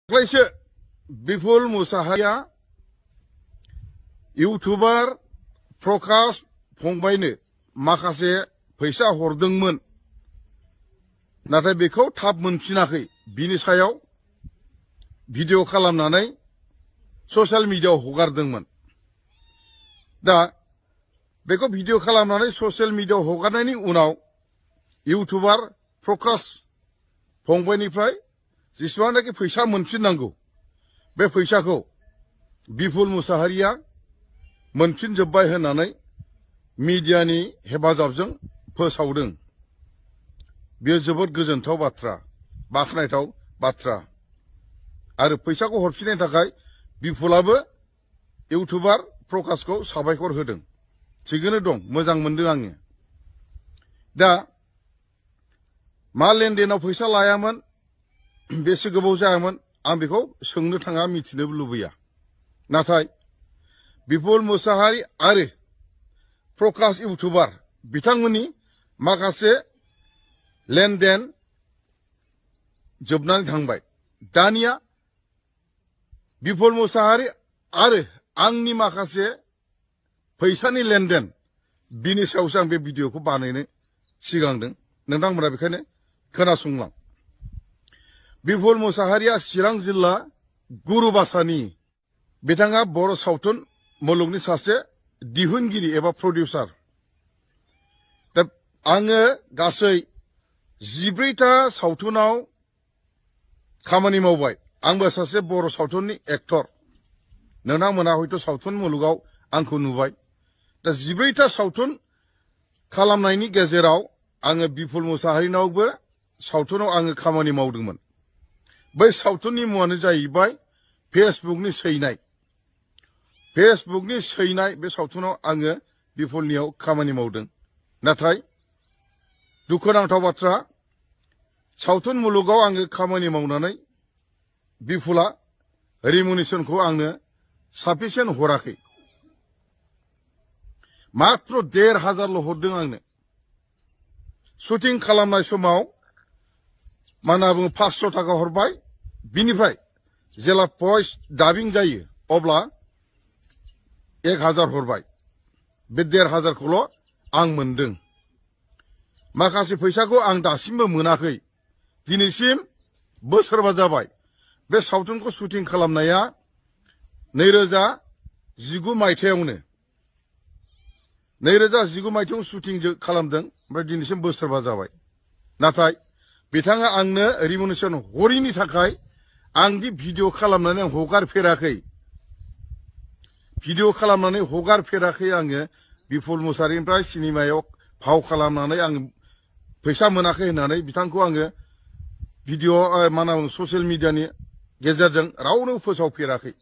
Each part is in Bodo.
दाख्लैसो बिपुल मुसाहारिया इउटुबार प्रकाश फंबायनो माखासे फैसा हरदोंमोन, नाथाय बेखौ थाब मोनफिनाखै। बिनि सायाव भिडिअ खालामनानै ससियेल मिडियायाव हगारदोंमोन। दा बेखौ भिडिअ खालामनानै ससियेल मिडियायाव हगारनायनि उनाव इउटुबार प्रकाश फंबायनिफ्राय जेसेबांनाखि फैसा मोनफिननांगौ, बे फैसाखौ बिपुल मुसाहारिया मोनफिनजोब्बाय होननानै मिडियानि हेफाजाबजों फोसावदों। बेयो जोबोद गोजोनथाव बाथ्रा, बाख्नायथाव बाथ्रा। आरो फैसाखौ हरफिननायनि थाखाय बिपुलाबो इउटुबार प्रकाशखौ साबायखर होदों। थिगैनो दं, मोजां मोनदों आङो। दा मा लेनदेनाव फैसा लायामोन, बेसे गोबाव जायामोन, आं बेखौ सोंनो थाङा, मिथिनो लुबैया। नाथाय बिपुल मुसाहारि आरो प्रकाश इउटुबार बिथांमोननि माखासे लेनदेन जोबनानै थांबाय। दानिया बिपुल मुसाहारि आरो आंनि माखासे फैसानि लेनदेन, बिनि सायावसो आं बे भिडिअखौ बानायनो सिगांदों। नोंथांमोना बेखायनो खोनासंलां। बिपुल मुसाहारिया चिरां जिल्ला गुरुबासानि। बिथाङा बर' सावथुन मुलुगनि सासे दिहुनगिरि एबा प्रडिउसार। दा आङो गासै 14टा सावथुनाव खामानि मावबाय। आंबो सासे बर' सावथुननि एक्टर। नोंथांमोना हयथ' सावथुन मुलुगाव आंखौ नुबाय। दा 14टा सावथुन खालामनायनि गेजेराव आङो बिपुल मुसाहारिनावबो सावथुनाव आङो खामानि मावदोंमोन। बै सावथुननि मुङानो जाहैबाय फेसबुकनि सैनाय। फेसबुकनि सैनाय बे सावथुनाव आङो बिपुलनियाव खामानि मावदों। नाथाय दुखुनांथाव बाथ्रा, सावथुन मुलुगाव आङो खामानि मावनानै बिपुला रिमुनेसनखौ आंनो साफिसियेन्ट हराखै। मात्र 1,500ल' हरदों आंनो। शुटिं खालामनाय समाव मा होनना बुङो 500 थाखा हरबाय। बिनिफ्राय जेला भइस डाबिं जायो अब्ला 1,000 हरबाय। बे 1,500खौल' आं मोनदों। माखासे फैसाखौ आं दासिमबो मोनाखै। दिनैसिम बोसोरबा जाबाय। बे सावथुनखौ शुटिं खालामनाया 2019 मायथाइयावनो। 2019 मायथाइयाव शुटिं खालामदों, ओमफ्राय दिनैसिम बोसोरबा जाबाय। नाथाय बिथाङा आंनो रिमुनेसन हरिनि थाखाय आंदि भिडिअ खालामनानै हगारफेराखै। भिडिअ खालामनानै हगारफेराखै आङो बिपुल मुसाहारिनिफ्राय सिनेमायाव फाव खालामनानै आं फैसा मोनाखै होननानै बिथांखौ आङो भिडिअ मा होनना बुङो ससियेल मिडियानि गेजेरजों रावनो फोसावफेराखै।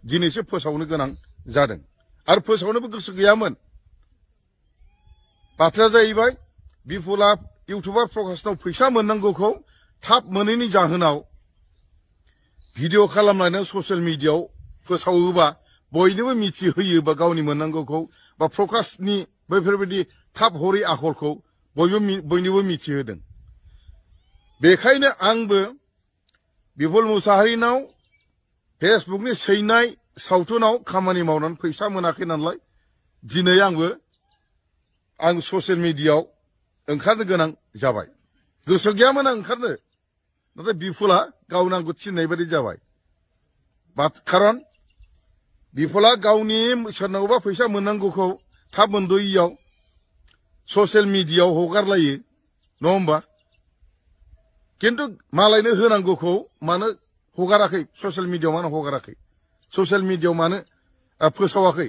दिनैसो फोसावनो गोनां जादों आरो फोसावनोबो गोसो गैयामोन। बाथ्राया जाहैबाय बिपुला इउटुबार प्रकाशनाव फैसा मोननांगौखौ थाब मोनैनि जाहोनाव भिडिअ खालामनानै ससियेल मिडियायाव फोसावोबा, बयनोबो मिथिहोयोबा गावनि मोननांगौखौ, बा प्रकाशनि बैफोरबायदि थाब हरै आखलखौ बयनोबो मिथिहोदों। बेखायनो आंबो बिपुल मुसाहारिनाव फेसबुकनि सैनाय सावथुनाव खामानि मावनानै फैसा मोनाखै नालाय दिनै आं ससियेल मिडियायाव ओंखारनो गोनां जाबाय। गोसो गैयामोन आं ओंखारनो, नाथाय बिपुला गावनो आंखौ थिननाय बायदि जाबाय। खारन बिपुला गावनि सोरनावबा फैसा मोननांगौखौ थाब मोनद'यैयाव ससियेल मिडियायाव हगारलायो, नङा होमबा? खिन्थु मालायनो होनांगौखौ मानो हगाराखै? ससियेल मिडियायाव मानो हगाराखै? ससियेल मिडियायाव मानो फोसावाखै?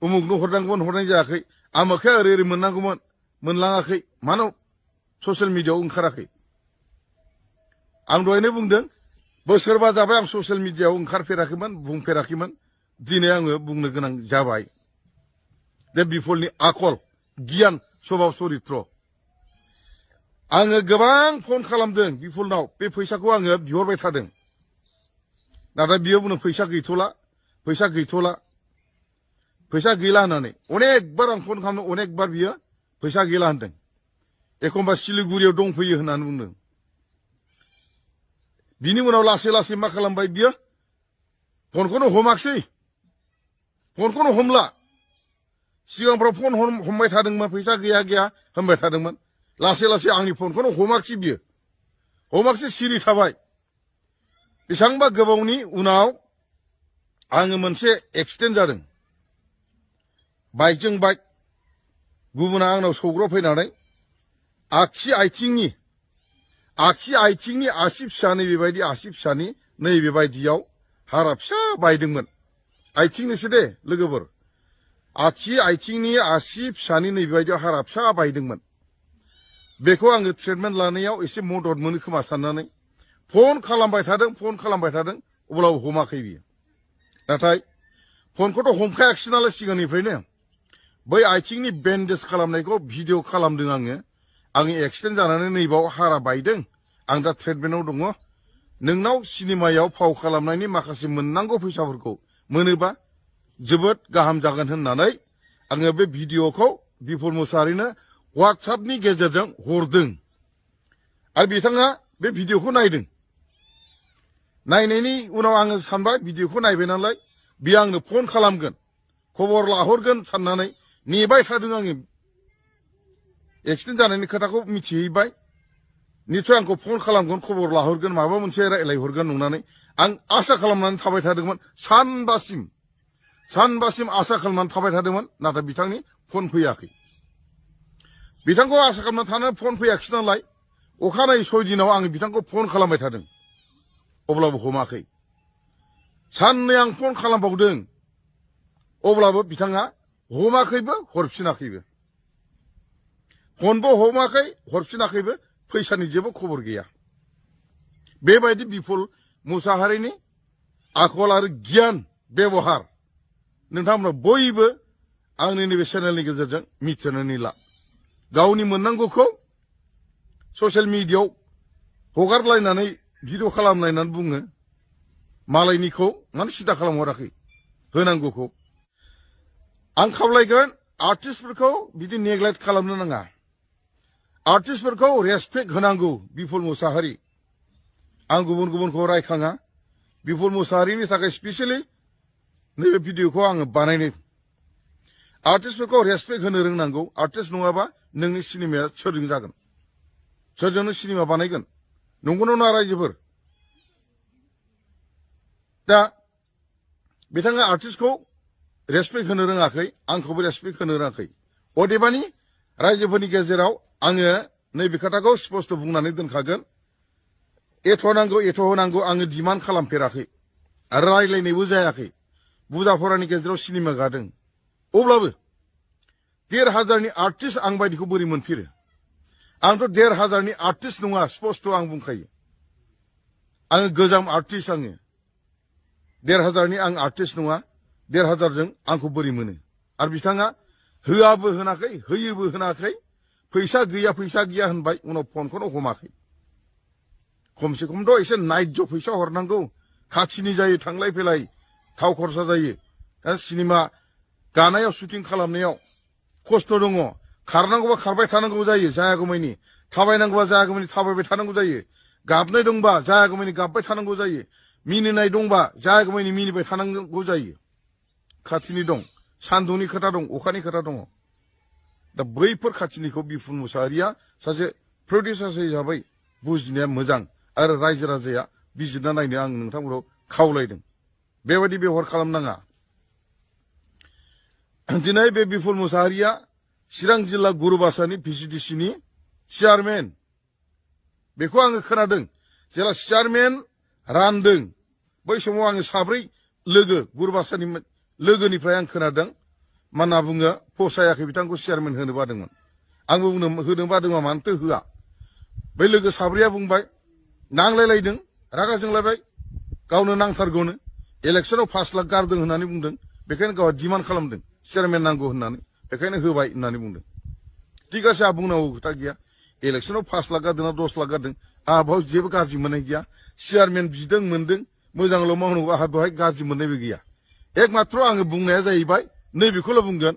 उमुगनो हरनांगौमोन, हरनाय जायाखै। आमोखै ओरै मोननांगौमोन, मोनलाङाखै। मानो ससियेल मिडियायाव ओंखाराखै? आं दहायनो बुंदों, बोसोरबा जाबाय आं ससियेल मिडियायाव ओंखारफेराखैमोन, बुंफेराखैमोन। दिनै आङो बुंनो गोनां जाबाय। बे बिपुलनि आखल, गियान, सभाब चरित्र। आङो गोबां फन खालामदों बिपुलनाव, बे फैसाखौ आङो बिहरबाय थादों। नाथाय बियो बुंदों फैसा गैथ'ला, फैसा गैथ'ला, फैसा गैला होननानै। अनेकबार आं फन खालामदों, अनेकबार बियो फैसा गैला होनदों। एखमबा सिलिगुरियाव दंफैयो होननानै बुंदों। बिनि उनाव लासै लासै मा खालामबाय बियो फनखौनो हमाखसै फनखौनो हमला सिगांफ्राव फन हमबाय थादोंमोन फैसा गैया गैया होनबाय थादोंमोन लासै लासै आंनि फनखौनो हमाखसै बियो हमाखसै सिरि थाबाय बेसेबांबा गोबावनि उनाव आङो मोनसे एक्सिडेन्ट जादों बाइकजों बाइक गुबुना आंनाव सौग्राव फैनानै आगसि आथिंनि आसि फिसा नैबेबायदि आसि फिसानि नैबेबायदियाव हारा फिसा बायदोंमोन आथिंनिसो दे लोगोफोर आथिंनि आसि फिसानि नैबेबायदियाव हारा फिसा बायदोंमोन बेखौ आङो ट्रिटमेन्ट लानायाव एसे मदद मोनो खोमा साननानै फन खालामबाय थादों अब्लाबो हमाखै बियो नाथाय फनखौथ' हमखायाखिसै नालाय सिगांनिफ्रायनो बै आथिंनि बेन्डेज खालामनायखौ भिडिअ खालामदों आङो एक्सिडेन्ट जानानै नैबाव हारा बायदों आं दा ट्रिटमेन्टआव दङ नोंनाव सिनेमायाव फाव खालामनायनि माखासे मोननांगौ फैसाफोरखौ मोनोबा जोबोद गाहाम जागोन होननानै आङो बे भिडिअखौ बिपुल मुसाहारिनो WhatsAppनि गेजेरजों हरदों आरो बिथाङा बे भिडिअखौ नायदों नायनायनि उनाव आङो सानबाय भिडिअखौ नायबाय नालाय बियो आंनो फन खालामगोन खबर लाहरगोन साननानै नेबाय थादों आङो एक्सिडेन्ट जानायनि खोथाखौ मिथिहैबाय निसय आंखौ फन खालामगोन खबर लाहरगोन माबा मोनसे रायलायहरगोन नंनानै आं आसा खालामनानै थाबाय थादोंमोन सानबासिम आसा खालामनानै थाबाय थादोंमोन नाथाय बिथांनि फन फैयाखै बिथांखौ आसा खालामनानै थानानै फन फैयाखिसै नालाय अखानायै 6 दिनाव आङो बिथांखौ फन खालामबाय थादों अब्लाबो हमाखै साननै आं फन खालामबावदों अब्लाबो बिथाङा हमाखैबो हरफिनाखैबो फनबो हमाखै हरफिनाखैबो फैसानि जेबो खबर गैया बेबायदि बिपुल मुसाहारिनि आखल आरो गियान बेबहार नोंथांमोना बयबो आंनि नैबे चेनेलनि गेजेरजों मिथिनानै ला गावनि मोननांगौखौ ससियेल मिडियायाव हगारलायनानै भिडिअ खालामलायनानै बुङो मालायनिखौ माने सिदा खालामहराखै होनांगौखौ आं खावलायगोन आर्टिस्टफोरखौ बिदि नेग्लेक्ट खालामनो नाङा आर्टिस्टफोरखौ रेसपेक्ट होनांगौ बिपुल मुसाहारि आं गुबुनखौ रायखाङा बिपुल मुसाहारिनि थाखाय स्पेसियेलि नैबे भिडिअखौ आङो बानायनो आर्टिस्टफोरखौ रेसपेक्ट होनो रोंनांगौ आर्टिस्ट नङाबा नोंनि सिनेमाया सोरजों जागोन सोरजोंनो सिनेमा बानायगोन नंगौना नङा रायजोफोर दा बिथाङा आर्टिस्टखौ रेसपेक्ट होनो रोङाखै आंखौबो रेसपेक्ट होनो रोङाखै अदेबानि रायजोफोरनि गेजेराव आङो नैबे खोथाखौ स्पष्ट बुंनानै दोनखागोन एथ' होनांगौ आङो डिमान्ड खालामफेराखै आरो रायलायनायबो जायाखै बुरजा फरानि गेजेराव सिनेमा गादों अब्लाबो 1,500नि आर्टिस्ट आं बायदिखौ बोरै मोनफेरो आंथ' 1,500नि आर्टिस्ट नङा स्पष्ट आं बुंखायो आङो गोजाम आर्टिस्ट आङो 1,500नि आं आर्टिस्ट नङा 1,500जों आंखौ बोरै मोनो आरो बिथाङा होआबो होनाखै होयोबो होनाखै फैसा गैया होनबाय उनाव फनखौनो हमाखै खमसे खमथ' एसे नायज' फैसा हरनांगौ खाथिनि जायो थांलाय फैलाय थाव खरसा जायो सिनेमा गानायाव शुटिं खालामनायाव खस्थ' दङ खारनांगौबा खारबाय थानांगौ जायो जायागौमानि थाबायनांगौबा जायागौमानि थाबायबाय थानांगौ जायो गाबनाय दंबा जायागौमानि गाबबाय थानांगौ जायो मिनिनाय दंबा जायागौमानि मिनिबाय थानांगौ जायो खाथिनि दं सान्दुंनि खोथा दं अखानि खोथा दङ दा बैफोर खाथिनिखौ बिपुल मुसाहारिया सासे प्रडिउसार हिसाबै बुजिनाया मोजां आरो रायजो राजाया बिजिरना नायनो आं नोंथांमोनखौ खावलायदों बेबायदि बेवहार खालामनाङा दिनै बे बिपुल मुसाहारिया चिरां जिल्ला गुरुबासानि VCDCनि चेयारमेन बेखौ आङो खोनादों जेला चेयारमेन रानदों बै समाव आङो 3 लोगो गुरुबासानि लोगोनिफ्राय आं खोनादों मा होनना बुङो फसायाखै बिथांखौ चेयारमेन होनो बादोंमोन आंबो होनो बादोंमोन मानोथो होआ बै लोगो 3या बुंबाय नांलायलायदों रागा जोंलायबाय गावनो नांथारगौनो इलेक्सनाव 5 लाख गारदों होननानै बुंदों बेखायनो गावहा डिमान्ड खालामदों चेयारमेन नांगौ होननानै बेखायनो होबाय होननानै बुंदों ठीक আছে आंहा बुंनांगौ खोथा गैया इलेक्सनाव 5 लाख गारदों ना 10 लाख गारदों आंहा बेयाव जेबो गाज्रि मोननाय गैया चेयारमेन बिदों मोनदों मोजांल' मावनांगौ आंहा बेवहाय गाज्रि मोननायबो गैया एकमात्र आङो बुंनाया जाहैबाय नैबेखौल' बुंगोन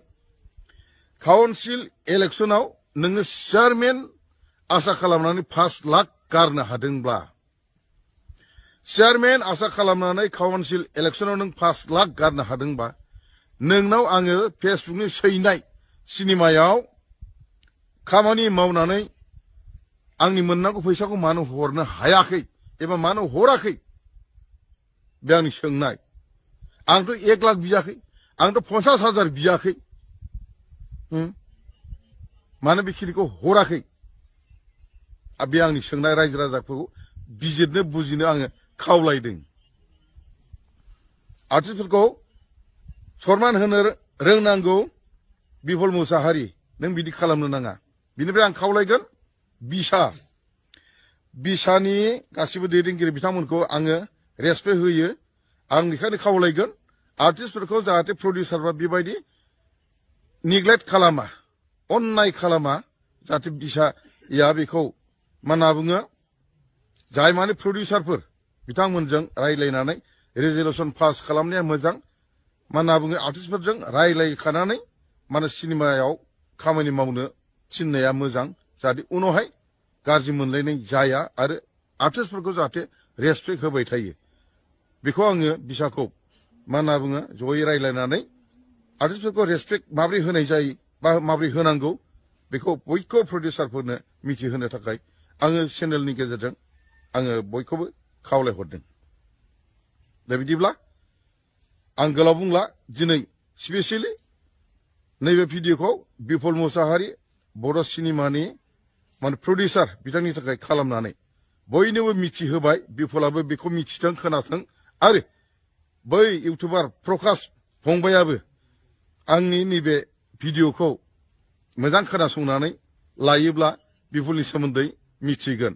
काउन्सिल इलेक्सनाव नोङो चेयारमेन आसा खालामनानै 5 लाख गारनो हादोंब्ला चेयारमेन आसा खालामनानै काउन्सिल इलेक्शनाव नों 5 लाख गारनो हादोंबा नोंनाव आङो फेसबुकनि सैनाय सिनेमायाव खामानि मावनानै आंनि मोननांगौ फैसाखौ मानो हरनो हायाखै एबा मानो हराखै बे आंनि सोंनाय आंथ' 1 लाख बियाखै आंथ' 50,000 बियाखै मानो बेखिनिखौ हराखै बे आंनि सोंनाय रायजो राजाफोरखौ बिजिरनो बुजिनो आङो खावलायदों आर्टिस्टफोरखौ सनमान होनो रोंनांगौ बिफल मुसाहारि नों बिदि खालामनो नाङा बिनिफ्राय आं खावलायगोन बिसानि गासिबो दैदेनगिरि बिथांमोनखौ आङो रेसपेक्ट होयो आं बेखायनो खावलायगोन आर्टिस्टफोरखौ जाहाथे प्रडिउसारफ्रा बेबायदि निग्लेक्ट खालामा अन्नाय खालामा जाहाथे बिसाया बेखौ मा होनना बुङो जाय माने प्रडिउसारफोर बिथांमोनजों रायलायनानै रेजलिउसन पास खालामनाया मोजां मा होनना बुङो आर्टिस्टफोरजों रायलायखानानै माने सिनेमायाव खामानि मावनो थिननाया मोजां जाहाथे उनावहाय गाज्रि मोनलायनाय जाया आरो आर्टिस्टफोरखौ जाहाथे रेसपेक्ट होबाय थायो बेखौ आङो बिसाखौ मा होनना बुङो जयै रायलायनानै आर्टिस्टफोरखौ रेसपेक्ट माबोरै होनाय जायो बा माबोरै होनांगौ बेखौ बयखौबो प्रडिउसारफोरनो मिथिहोनो थाखाय आङो चेनेलनि गेजेरजों आङो बयखौबो खावलायहरदों दा बिदिब्ला आं गोलाव बुंला दिनै स्पेसियेलि नैबे भिडिअखौ बिफल मुसाहारि बर' सिनेमानि माने प्रडिउसार बिथांनि थाखाय खालामनानै बयनोबो मिथिहोबाय बिफलाबो बेखौ मिथिथों खोनाथों आरो बै इउटुबार प्रकाश फंबायाबो आंनि नैबे भिडिअखौ मोजां खोनासंनानै लायोब्ला बिफलनि सोमोन्दै मिथिगोन